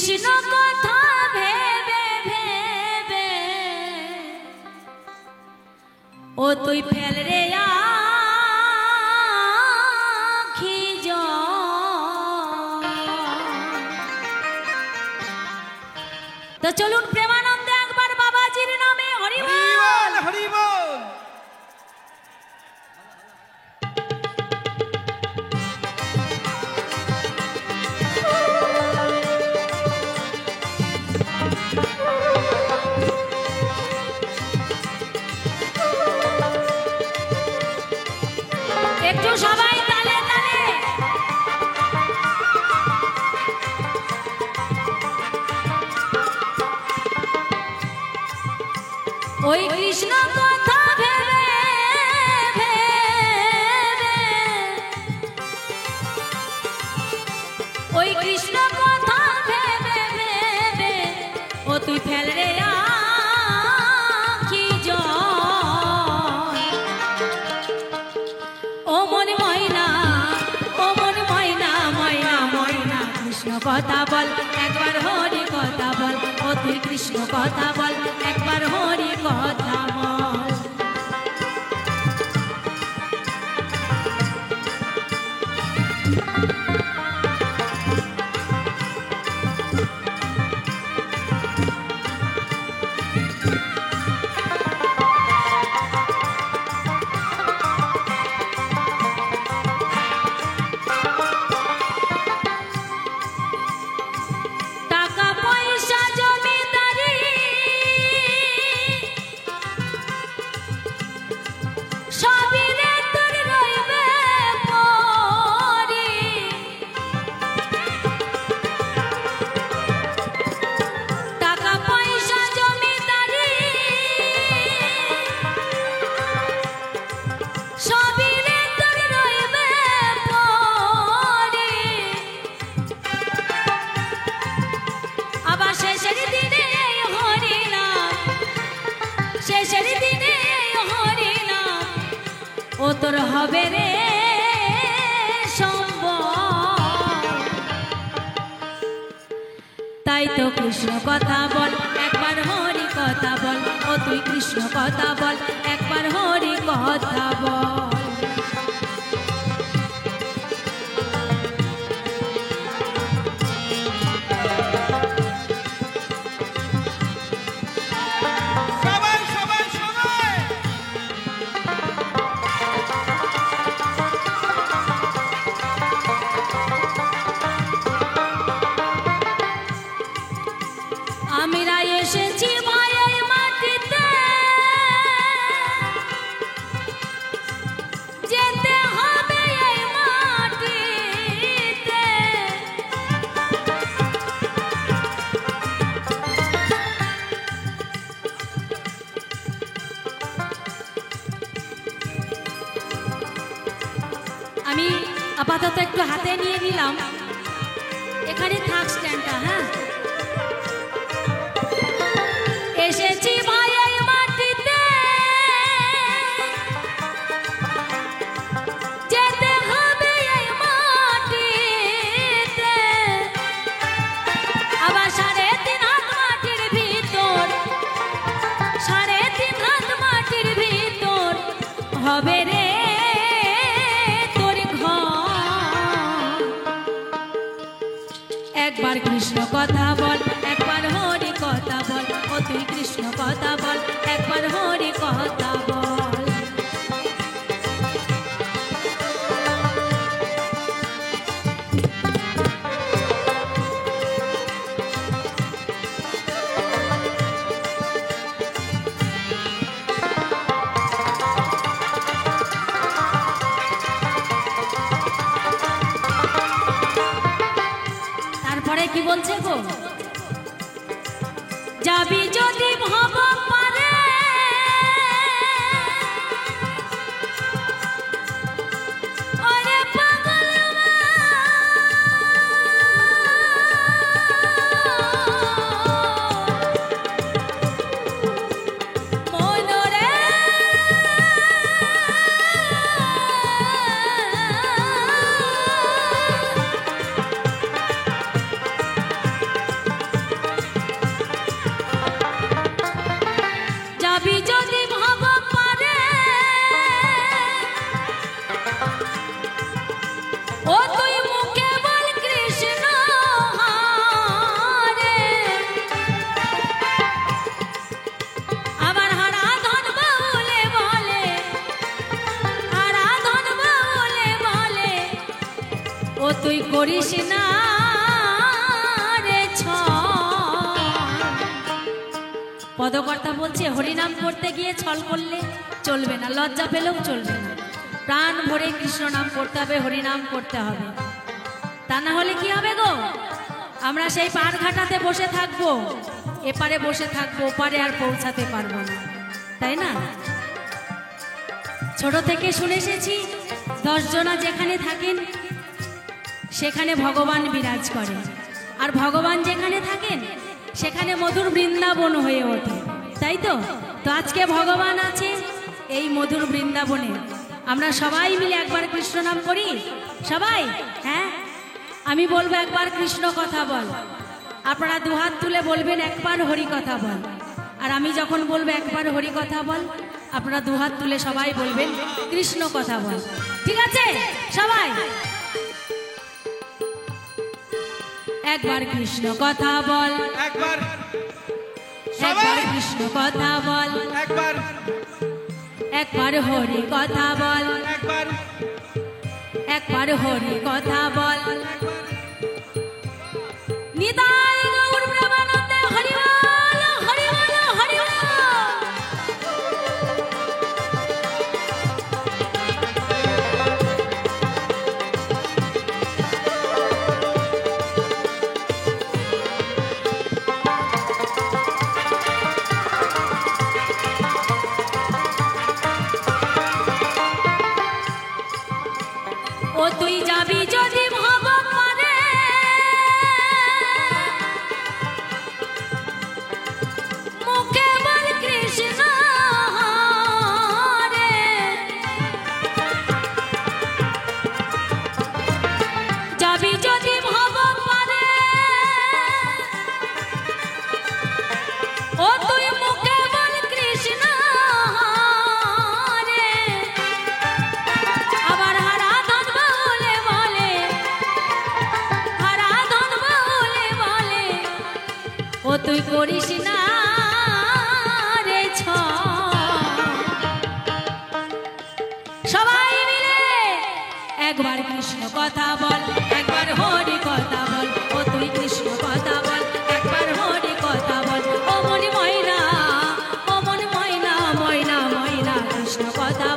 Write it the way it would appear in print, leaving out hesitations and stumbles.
কৃষ্ণ কথা ভেবে ভেবে ও তুই ফেল রে আখি তো চলুন প্রেমানন্দে একবার বাবাজির নামে হরি বল হরি বল। একটু সবাই তালে তালে ওই কৃষ্ণ কথা ভেবে ভেবে ওই কৃষ্ণ কথা ভেবে ভেবে ও তুই ফেল রে আখি জল। ও মন ময়না ময়না ময়না কৃষ্ণ কথা বল একবার হরি কথা বল ও তুই কৃষ্ণ কথা বল একবার হরি কথা বল। ও তোর হবে রে সম্বল। তাই তো কৃষ্ণ কথা বল একবার হরি কথা বল ও তুই কৃষ্ণ কথা বল একবার হরি কথা বল। আমিরা এসেছি মায়ের মাটিতে যেতে হবে এই মাটিতে। আমি আপাতত একটু হাতে নিয়ে নিলাম, এখানে থাক স্ট্যান্ডটা। হ্যাঁ, এসেছি মায়ের মাটিতে যেতে হবে এই মাটিতে। আবার 3.5 হাত মাটির ভিতর 3.5 হাত মাটির ভিতর হবে রে তোর ঘর। একবার কৃষ্ণ কথা বল একবার হরি কথা বল ও তুই কৃষ্ণ কথা বল একবার হরি কথা বল। তারপরে কি বলছে গো, যাবি যদি ভব পারে ওরে পাগল মনরে তুই করিস না রে ছল। পদকর্তা বলছে হরিনাম করতে গিয়ে ছল করলে চলবে না, লজ্জা পেলেও চলবে না, প্রাণ ভরে কৃষ্ণ নাম করতে হবে, হরিনাম করতে হবে। তা না হলে কি হবে গো, আমরা সেই পার ঘাটাতে বসে থাকবো, এপারে বসে থাকবো, ওপারে আর পৌঁছাতে পারবো না, তাই না? ছোট থেকে শুনে এসেছি 10 জনা যেখানে থাকেন সেখানে ভগবান বিরাজ করে, আর ভগবান যেখানে থাকেন সেখানে মধুর বৃন্দাবন হয়ে ওঠে, তাই তো? তো আজকে ভগবান আছে এই মধুর বৃন্দাবনে, আমরা সবাই মিলে একবার কৃষ্ণ নাম করি সবাই। হ্যাঁ, আমি বলবো একবার কৃষ্ণ কথা বল, আপনারা দুহাত তুলে বলবেন একবার হরি কথা বল, আর আমি যখন বলবো একবার হরি কথা বল, আপনারা দুহাত তুলে সবাই বলবেন কৃষ্ণ কথা বল। ঠিক আছে সবাই? একবার কৃষ্ণ কথা বল, একবার একবার কৃষ্ণ কথা বল, একবার একবার হরি কথা বল, একবার একবার হরি কথা বল। নিতাই গৌর প্রেমানন্দে হরি বল, হরি বল, হরি বল। ও তুই যাবি যদি ভব পারে, মুখে বল কৃষ্ণ হরে, যাবি যদি ভব পারে, ও তুই মুখে বল কৃষ্ণ হরে, আবার হারাধন বলে বলে, হারাধন বলে বলে, ও তুই করিস না রে ছল। সবাই মিলে একবার কৃষ্ণ কথা বল, একবার হরি কথা বল, ও তুই কৃষ্ণ কথা বল, একবার হরি কথা বল। ও মনি ময়না, ও মনি ময়না, ময়না ময়না কৃষ্ণ কথা